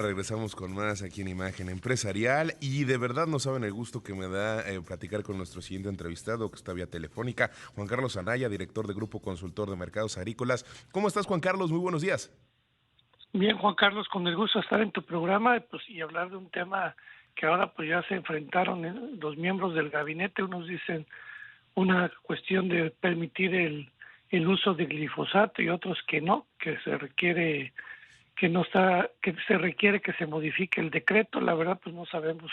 Regresamos con más aquí en Imagen Empresarial y de verdad no saben el gusto que me da platicar con nuestro siguiente entrevistado que está vía telefónica, Juan Carlos Anaya, director de Grupo Consultor de Mercados Agrícolas. ¿Cómo estás, Juan Carlos? Muy buenos días. Bien, Juan Carlos, con el gusto de estar en tu programa pues, y hablar de un tema que ahora pues ya se enfrentaron los miembros del gabinete. Unos dicen una cuestión de permitir el uso de glifosato y otros que no, que se requiere que no está que se requiere que se modifique el decreto. La verdad pues no sabemos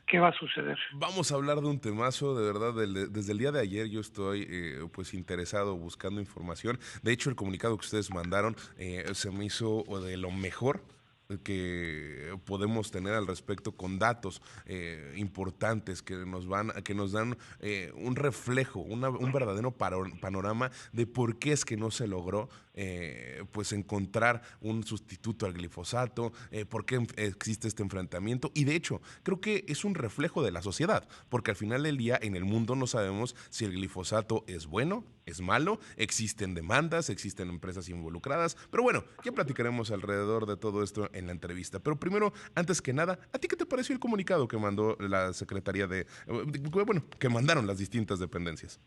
qué va a suceder. Vamos a hablar de un temazo, de verdad, desde el día de ayer yo estoy pues interesado buscando información. De hecho, el comunicado que ustedes mandaron se me hizo de lo mejor que podemos tener al respecto con datos importantes que nos dan un reflejo, un verdadero panorama de por qué es que no se logró pues encontrar un sustituto al glifosato, por qué existe este enfrentamiento y de hecho creo que es un reflejo de la sociedad, porque al final del día en el mundo no sabemos si el glifosato es bueno, es malo, existen demandas, existen empresas involucradas, pero bueno, ya platicaremos alrededor de todo esto en la entrevista. Pero primero, antes que nada, ¿a ti qué te pareció el comunicado que mandó la Secretaría bueno, que mandaron las distintas dependencias?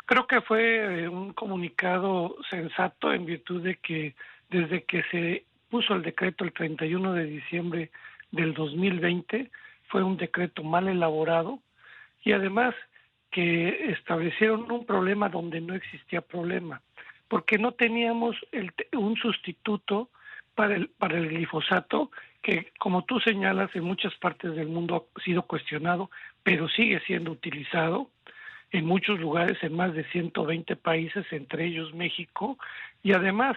Creo que fue un comunicado sensato en virtud de que desde que se puso el decreto el 31 de diciembre del 2020 fue un decreto mal elaborado y además que establecieron un problema donde no existía problema, porque no teníamos un sustituto para el glifosato que, como tú señalas, en muchas partes del mundo ha sido cuestionado, pero sigue siendo utilizado en muchos lugares, en más de 120 países, entre ellos México, y además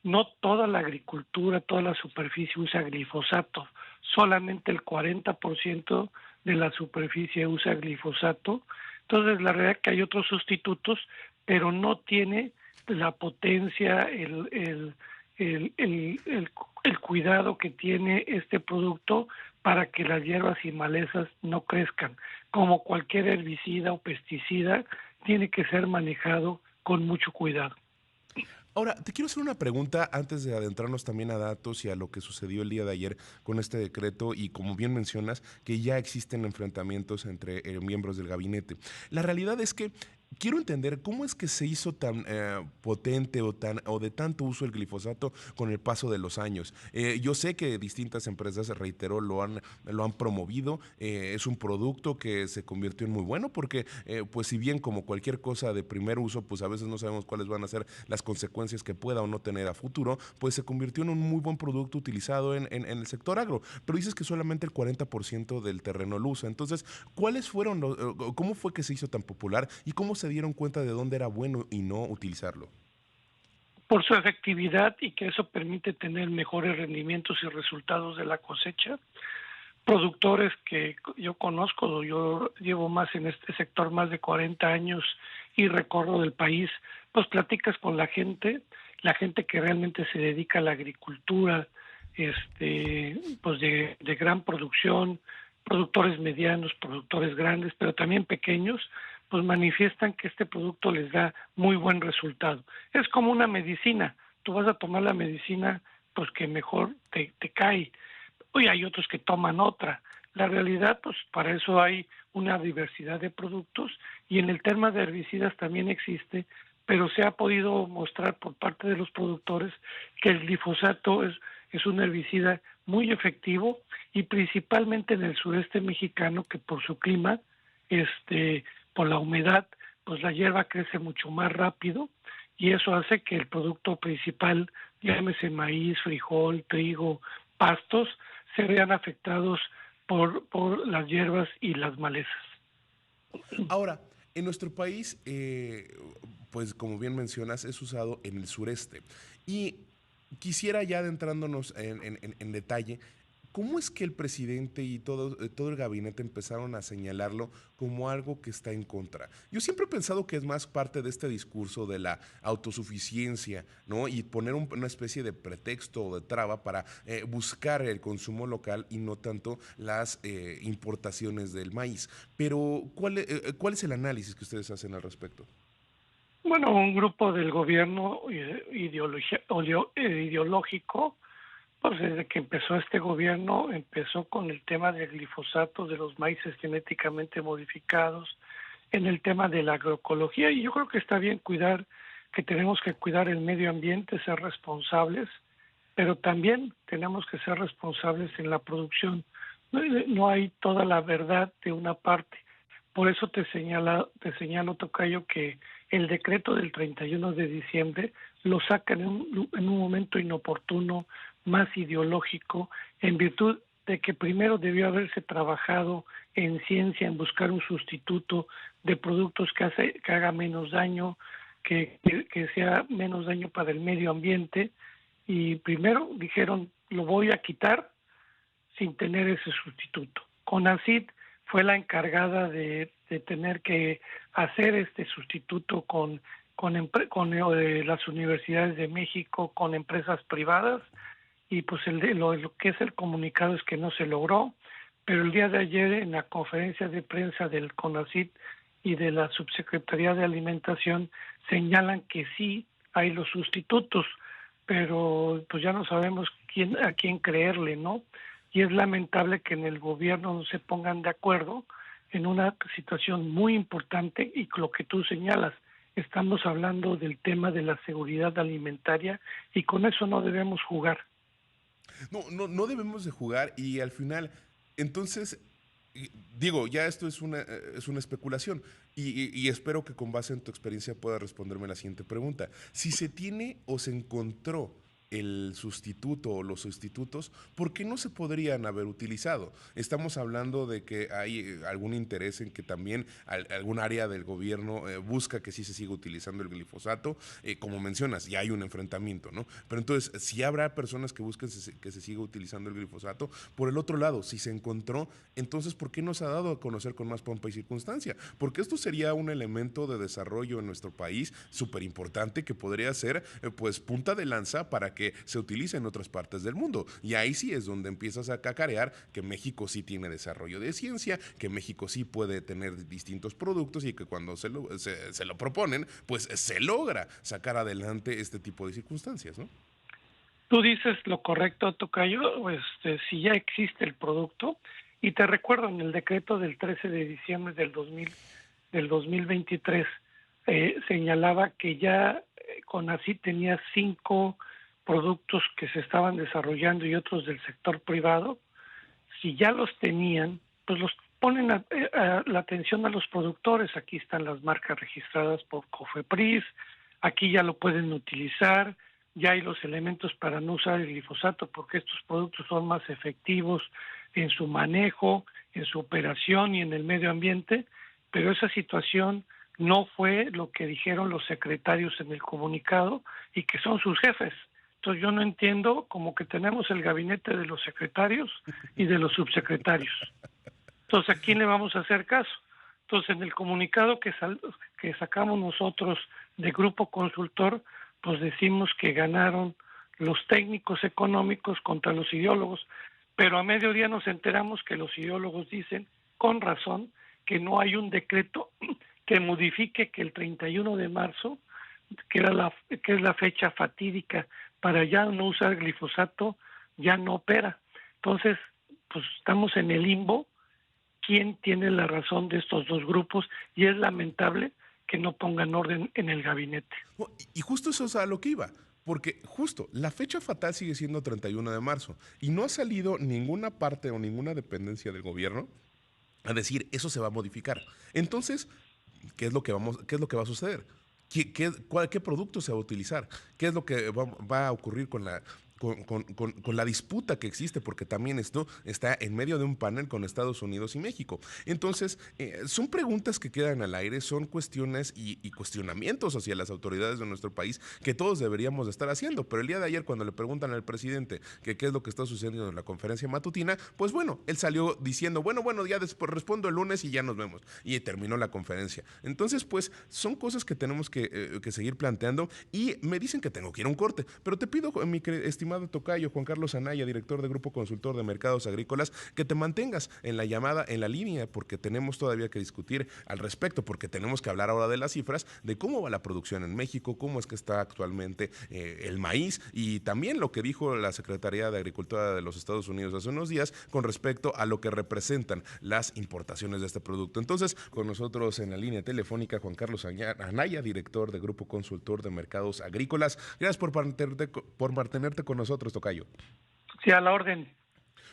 no toda la agricultura, toda la superficie usa glifosato, solamente el 40% de la superficie usa glifosato. Entonces la realidad es que hay otros sustitutos, pero no tiene la potencia, el cuidado que tiene este producto para que las hierbas y malezas no crezcan. Como cualquier herbicida o pesticida, tiene que ser manejado con mucho cuidado. Ahora, te quiero hacer una pregunta antes de adentrarnos también a datos y a lo que sucedió el día de ayer con este decreto y como bien mencionas, que ya existen enfrentamientos entre miembros del gabinete. La realidad es que quiero entender cómo es que se hizo tan potente o de tanto uso el glifosato con el paso de los años. Yo sé que distintas empresas, reitero, lo han promovido. Es un producto que se convirtió en muy bueno porque, pues si bien como cualquier cosa de primer uso, pues a veces no sabemos cuáles van a ser las consecuencias que pueda o no tener a futuro, pues se convirtió en un muy buen producto utilizado en el sector agro. Pero dices que solamente el 40% del terreno lo usa. Entonces, ¿cuáles fueron cómo fue que se hizo tan popular y cómo se dieron cuenta de dónde era bueno y no utilizarlo? Por su efectividad y que eso permite tener mejores rendimientos y resultados de la cosecha. Productores que yo conozco, yo llevo más en este sector más de 40 años y recorro del país, pues platicas con la gente que realmente se dedica a la agricultura, pues de gran producción, productores medianos, productores grandes, pero también pequeños, pues manifiestan que este producto les da muy buen resultado. Es como una medicina, tú vas a tomar la medicina pues que mejor te cae, y hay otros que toman otra. La realidad, pues para eso hay una diversidad de productos y en el tema de herbicidas también existe, pero se ha podido mostrar por parte de los productores que el glifosato es un herbicida muy efectivo y principalmente en el sureste mexicano que por su clima, por la humedad, pues la hierba crece mucho más rápido y eso hace que el producto principal, llámese maíz, frijol, trigo, pastos, se vean afectados por las hierbas y las malezas. Ahora, en nuestro país, pues como bien mencionas, es usado en el sureste. Y quisiera ya adentrándonos en detalle, ¿cómo es que el presidente y todo el gabinete empezaron a señalarlo como algo que está en contra? Yo siempre he pensado que es más parte de este discurso de la autosuficiencia, ¿no? Y poner una especie de pretexto o de traba para buscar el consumo local y no tanto las importaciones del maíz. Pero, ¿cuál es el análisis que ustedes hacen al respecto? Bueno, un grupo del gobierno ideológico Pues desde que empezó este gobierno, empezó con el tema del glifosato, de los maíces genéticamente modificados, en el tema de la agroecología, y yo creo que está bien cuidar, que tenemos que cuidar el medio ambiente, ser responsables, pero también tenemos que ser responsables en la producción. No hay toda la verdad de una parte. Por eso te señalo, Tocayo, que el decreto del 31 de diciembre lo sacan en un momento inoportuno, más ideológico, en virtud de que primero debió haberse trabajado en ciencia, en buscar un sustituto de productos que haga menos daño, que sea menos daño para el medio ambiente, y primero dijeron, lo voy a quitar sin tener ese sustituto. CONACYT fue la encargada de tener que hacer este sustituto con las universidades de México, con empresas privadas, y pues lo que es el comunicado es que no se logró, pero el día de ayer en la conferencia de prensa del CONACYT y de la Subsecretaría de Alimentación señalan que sí hay los sustitutos, pero pues ya no sabemos a quién creerle, ¿no? Y es lamentable que en el gobierno no se pongan de acuerdo en una situación muy importante, y lo que tú señalas, estamos hablando del tema de la seguridad alimentaria, y con eso no debemos jugar. No debemos de jugar y al final, entonces, digo, ya esto es una especulación y espero que con base en tu experiencia puedas responderme la siguiente pregunta. Si se tiene o se encontró el sustituto o los sustitutos, ¿por qué no se podrían haber utilizado? Estamos hablando de que hay algún interés en que también algún área del gobierno busca que sí se siga utilizando el glifosato, como mencionas, ya hay un enfrentamiento, ¿no? Pero entonces, si habrá personas que busquen que se siga utilizando el glifosato. Por el otro lado, si se encontró, entonces, ¿por qué no se ha dado a conocer con más pompa y circunstancia? Porque esto sería un elemento de desarrollo en nuestro país súper importante que podría ser, pues, punta de lanza para que se utiliza en otras partes del mundo. Y ahí sí es donde empiezas a cacarear que México sí tiene desarrollo de ciencia, que México sí puede tener distintos productos y que cuando se lo proponen, pues se logra sacar adelante este tipo de circunstancias, ¿no? Tú dices lo correcto, Tocayo, si ya existe el producto, y te recuerdo en el decreto del 13 de diciembre del 2023, señalaba que ya CONACYT tenía 5 productos que se estaban desarrollando y otros del sector privado. Si ya los tenían, pues los ponen la atención a los productores. Aquí están las marcas registradas por COFEPRIS, aquí ya lo pueden utilizar, ya hay los elementos para no usar el glifosato porque estos productos son más efectivos en su manejo, en su operación y en el medio ambiente, pero esa situación no fue lo que dijeron los secretarios en el comunicado y que son sus jefes. Entonces yo no entiendo, como que tenemos el gabinete de los secretarios y de los subsecretarios. Entonces, ¿a quién le vamos a hacer caso? Entonces, en el comunicado que sacamos nosotros de Grupo Consultor, pues decimos que ganaron los técnicos económicos contra los ideólogos, pero a mediodía nos enteramos que los ideólogos dicen, con razón, que no hay un decreto que modifique que el 31 de marzo, que es la fecha fatídica para ya no usar glifosato, ya no opera. Entonces, pues estamos en el limbo. ¿Quién tiene la razón de estos dos grupos? Y es lamentable que no pongan orden en el gabinete. Y justo eso es a lo que iba. Porque justo la fecha fatal sigue siendo 31 de marzo y no ha salido ninguna parte o ninguna dependencia del gobierno a decir eso se va a modificar. Entonces, qué es lo que va a suceder? ¿Qué producto se va a utilizar? ¿Qué es lo que va a ocurrir con la disputa que existe? Porque también esto está en medio de un panel con Estados Unidos y México. Entonces, son preguntas que quedan al aire, son cuestiones y cuestionamientos hacia las autoridades de nuestro país que todos deberíamos de estar haciendo. Pero el día de ayer, cuando le preguntan al presidente que qué es lo que está sucediendo en la conferencia matutina, pues bueno, él salió diciendo, bueno, ya después respondo el lunes y ya nos vemos. Y terminó la conferencia. Entonces, pues, son cosas que tenemos que seguir planteando y me dicen que tengo que ir a un corte. Pero te pido, mi estimado llamada, tocayo Juan Carlos Anaya, director de Grupo Consultor de Mercados Agrícolas, que te mantengas en la llamada, en la línea, porque tenemos todavía que discutir al respecto, porque tenemos que hablar ahora de las cifras, de cómo va la producción en México, cómo es que está actualmente el maíz, y también lo que dijo la Secretaría de Agricultura de los Estados Unidos hace unos días con respecto a lo que representan las importaciones de este producto. Entonces, con nosotros en la línea telefónica, Juan Carlos Anaya, director de Grupo Consultor de Mercados Agrícolas. Gracias por mantenerte con nosotros, tocayo. Sí, a la orden.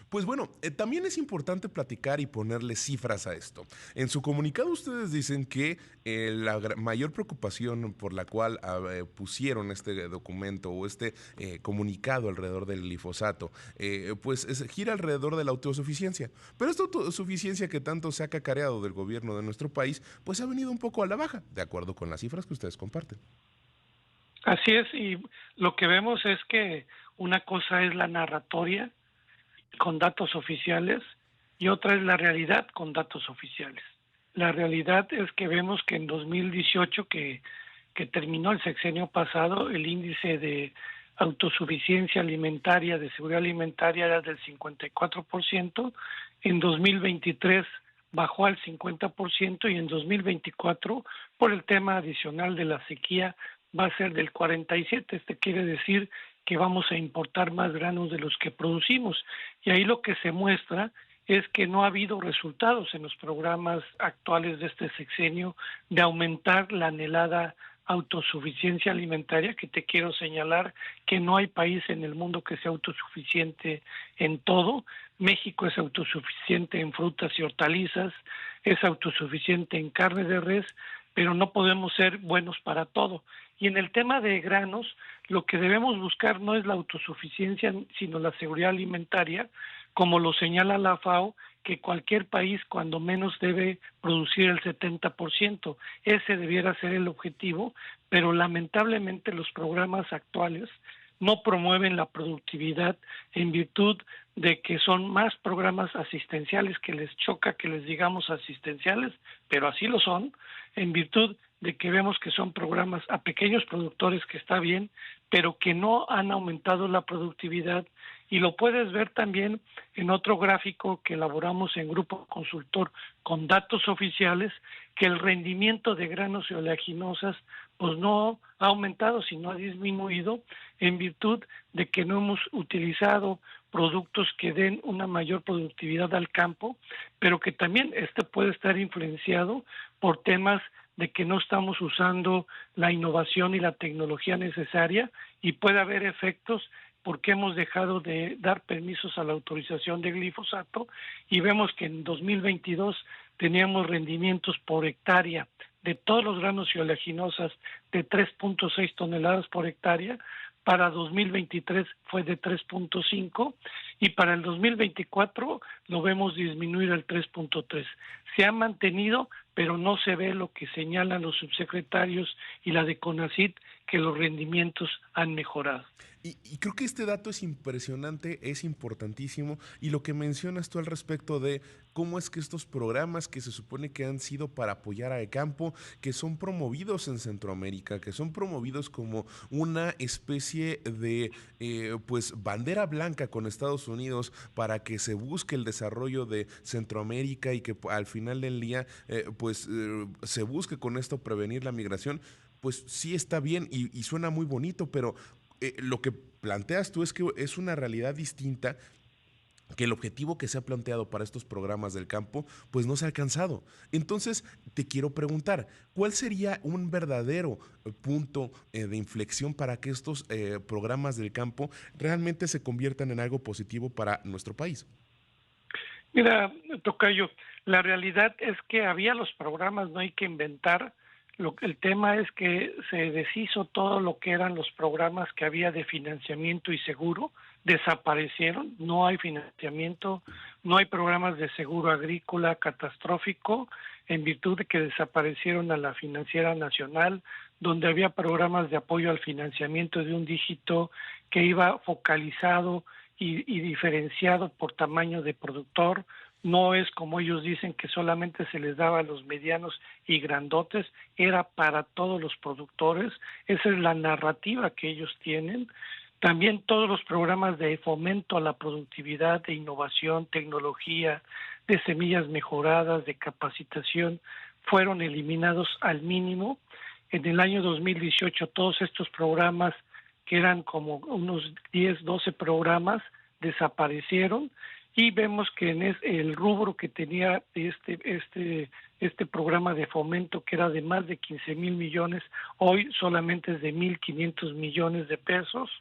Pues bueno, también es importante platicar y ponerle cifras a esto. En su comunicado ustedes dicen que la mayor preocupación por la cual pusieron este documento o este comunicado alrededor del glifosato, pues gira alrededor de la autosuficiencia. Pero esta autosuficiencia que tanto se ha cacareado del gobierno de nuestro país, pues ha venido un poco a la baja, de acuerdo con las cifras que ustedes comparten. Así es, y lo que vemos es que una cosa es la narratoria con datos oficiales y otra es la realidad con datos oficiales. La realidad es que vemos que en 2018, que terminó el sexenio pasado, el índice de autosuficiencia alimentaria, de seguridad alimentaria era del 54%, en 2023 bajó al 50% y en 2024, por el tema adicional de la sequía, va a ser del 47%. Este quiere decir que vamos a importar más granos de los que producimos. Y ahí lo que se muestra es que no ha habido resultados en los programas actuales de este sexenio de aumentar la anhelada autosuficiencia alimentaria, que te quiero señalar que no hay país en el mundo que sea autosuficiente en todo. México es autosuficiente en frutas y hortalizas, es autosuficiente en carne de res, pero no podemos ser buenos para todo. Y en el tema de granos, lo que debemos buscar no es la autosuficiencia, sino la seguridad alimentaria, como lo señala la FAO, que cualquier país cuando menos debe producir el 70%. Ese debiera ser el objetivo, pero lamentablemente los programas actuales no promueven la productividad en virtud de que son más programas asistenciales, que les choca que les digamos asistenciales, pero así lo son, en virtud de que vemos que son programas a pequeños productores, que está bien, pero que no han aumentado la productividad. Y lo puedes ver también en otro gráfico que elaboramos en Grupo Consultor con datos oficiales, que el rendimiento de granos y oleaginosas pues no ha aumentado, sino ha disminuido en virtud de que no hemos utilizado productos que den una mayor productividad al campo, pero que también este puede estar influenciado por temas de que no estamos usando la innovación y la tecnología necesaria, y puede haber efectos porque hemos dejado de dar permisos a la autorización de glifosato, y vemos que en 2022 teníamos rendimientos por hectárea de todos los granos y oleaginosas de 3.6 toneladas por hectárea. Para 2023 fue de 3.5 y para el 2024 lo vemos disminuir al 3.3. Se ha mantenido, pero no se ve lo que señalan los subsecretarios y la de CONACYT, que los rendimientos han mejorado. Y creo que este dato es impresionante, es importantísimo, y lo que mencionas tú al respecto de cómo es que estos programas que se supone que han sido para apoyar al campo, que son promovidos en Centroamérica, que son promovidos como una especie de pues bandera blanca con Estados Unidos para que se busque el desarrollo de Centroamérica y que al final del día se busque con esto prevenir la migración, pues sí está bien y suena muy bonito, pero lo que planteas tú es que es una realidad distinta, que el objetivo que se ha planteado para estos programas del campo, pues no se ha alcanzado. Entonces, te quiero preguntar, ¿cuál sería un verdadero punto de inflexión para que estos programas del campo realmente se conviertan en algo positivo para nuestro país? Mira, tocayo, la realidad es que había los programas, no hay que inventar. El tema es que se deshizo todo lo que eran los programas que había de financiamiento y seguro, desaparecieron, no hay financiamiento, no hay programas de seguro agrícola catastrófico, en virtud de que desaparecieron a la Financiera Nacional, donde había programas de apoyo al financiamiento de un dígito que iba focalizado y diferenciado por tamaño de productor. No es como ellos dicen que solamente se les daba a los medianos y grandotes, era para todos los productores. Esa es la narrativa que ellos tienen. También todos los programas de fomento a la productividad, de innovación, tecnología, de semillas mejoradas, de capacitación, fueron eliminados al mínimo. En el año 2018 todos estos programas, que eran como unos 10, 12 programas, desaparecieron, y vemos que en el rubro que tenía este programa de fomento, que era de más de 15,000 millones, hoy solamente es de 1,500 millones de pesos.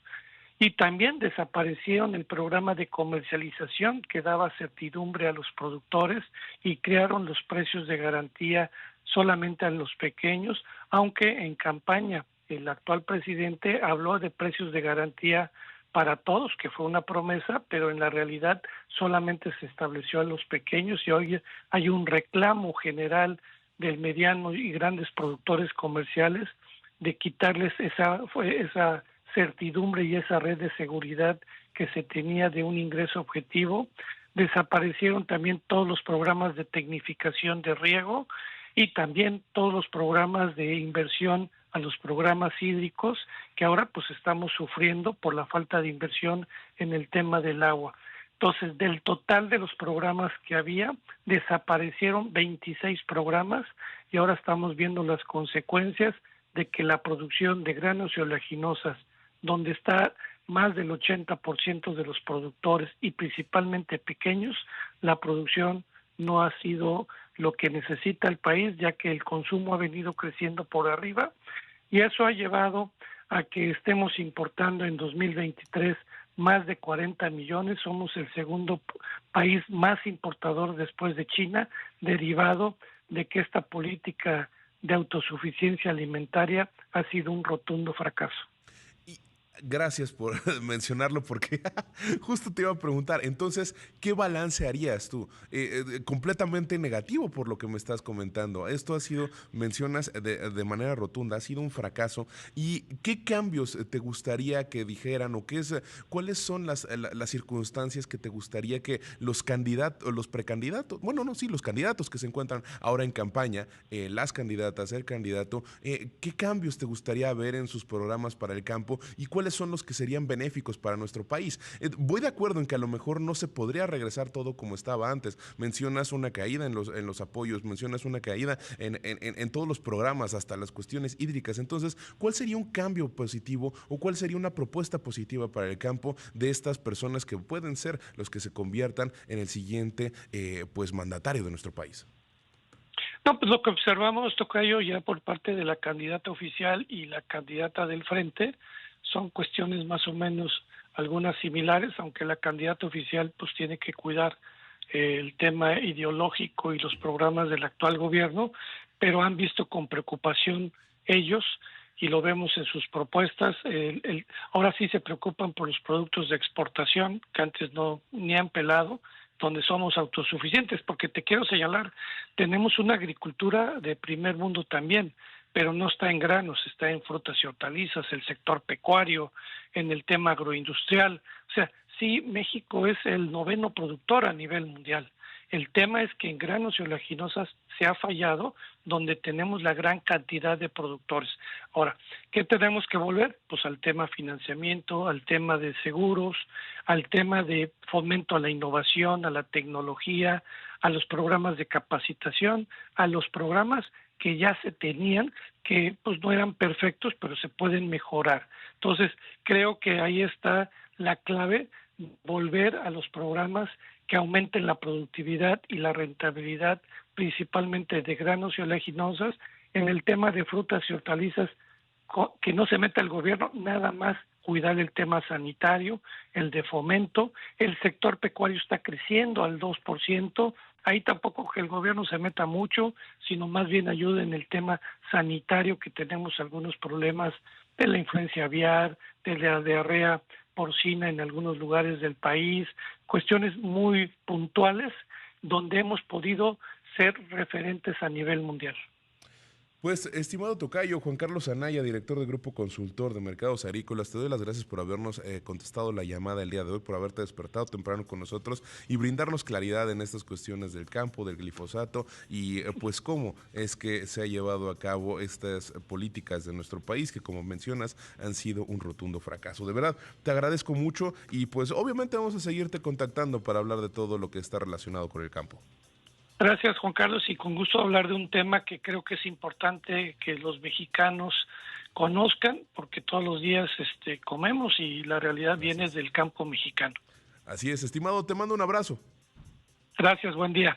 Y también desaparecieron el programa de comercialización que daba certidumbre a los productores, y crearon los precios de garantía solamente a los pequeños, aunque en campaña el actual presidente habló de precios de garantía para todos, que fue una promesa, pero en la realidad solamente se estableció a los pequeños, y hoy hay un reclamo general del mediano y grandes productores comerciales de quitarles esa certidumbre y esa red de seguridad que se tenía de un ingreso objetivo. Desaparecieron también todos los programas de tecnificación de riego, y también todos los programas de inversión a los programas hídricos, que ahora pues estamos sufriendo por la falta de inversión en el tema del agua. Entonces, del total de los programas que había, desaparecieron 26 programas, y ahora estamos viendo las consecuencias de que la producción de granos y oleaginosas, donde está más del 80% de los productores, y principalmente pequeños, la producción no ha sido lo que necesita el país, ya que el consumo ha venido creciendo por arriba, y eso ha llevado a que estemos importando en 2023 más de 40 millones. Somos el segundo país más importador después de China, derivado de que esta política de autosuficiencia alimentaria ha sido un rotundo fracaso. Gracias por mencionarlo, porque justo te iba a preguntar, entonces, ¿qué balance harías tú? Completamente negativo por lo que me estás comentando. Esto ha sido, mencionas de manera rotunda, ha sido un fracaso. ¿Y qué cambios te gustaría que dijeran, o cuáles son las circunstancias que te gustaría que los candidatos, los precandidatos, bueno, no, sí, los candidatos que se encuentran ahora en campaña, las candidatas, el candidato, qué cambios te gustaría ver en sus programas para el campo, y cuáles son los que serían benéficos para nuestro país? Voy de acuerdo en que a lo mejor no se podría regresar todo como estaba antes. Mencionas una caída en los apoyos, mencionas una caída en todos los programas, hasta las cuestiones hídricas. Entonces, ¿cuál sería un cambio positivo, o cuál sería una propuesta positiva para el campo de estas personas que pueden ser los que se conviertan en el siguiente pues mandatario de nuestro país? No, pues lo que observamos, tocayo, ya por parte de la candidata oficial y la candidata del frente, son cuestiones más o menos algunas similares, aunque la candidata oficial pues tiene que cuidar el tema ideológico y los programas del actual gobierno, pero han visto con preocupación ellos, y lo vemos en sus propuestas. Ahora sí se preocupan por los productos de exportación, que antes no ni han pelado, donde somos autosuficientes, porque te quiero señalar, tenemos una agricultura de primer mundo también, pero no está en granos, está en frutas y hortalizas, el sector pecuario, en el tema agroindustrial. O sea, sí, México es el 9º productor a nivel mundial. El tema es que en granos y oleaginosas se ha fallado, donde tenemos la gran cantidad de productores. Ahora, ¿qué tenemos que volver? Pues al tema financiamiento, al tema de seguros, al tema de fomento a la innovación, a la tecnología, a los programas de capacitación, a los programas que ya se tenían, que pues no eran perfectos, pero se pueden mejorar. Entonces, creo que ahí está la clave, volver a los programas que aumenten la productividad y la rentabilidad, principalmente de granos y oleaginosas. En el tema de frutas y hortalizas, que no se meta el gobierno, nada más cuidar el tema sanitario, el de fomento. El sector pecuario está creciendo al 2%, ahí tampoco que el gobierno se meta mucho, sino más bien ayude en el tema sanitario, que tenemos algunos problemas de la influencia aviar, de la diarrea porcina en algunos lugares del país, cuestiones muy puntuales donde hemos podido ser referentes a nivel mundial. Pues, estimado tocayo, Juan Carlos Anaya, director de Grupo Consultor de Mercados Agrícolas, te doy las gracias por habernos contestado la llamada el día de hoy, por haberte despertado temprano con nosotros y brindarnos claridad en estas cuestiones del campo, del glifosato y pues cómo es que se ha llevado a cabo estas políticas de nuestro país que, como mencionas, han sido un rotundo fracaso. De verdad, te agradezco mucho y pues obviamente vamos a seguirte contactando para hablar de todo lo que está relacionado con el campo. Gracias, Juan Carlos, y con gusto hablar de un tema que creo que es importante que los mexicanos conozcan, porque todos los días comemos y la realidad viene Gracias. del campo mexicano. Así es, estimado, te mando un abrazo. Gracias, buen día.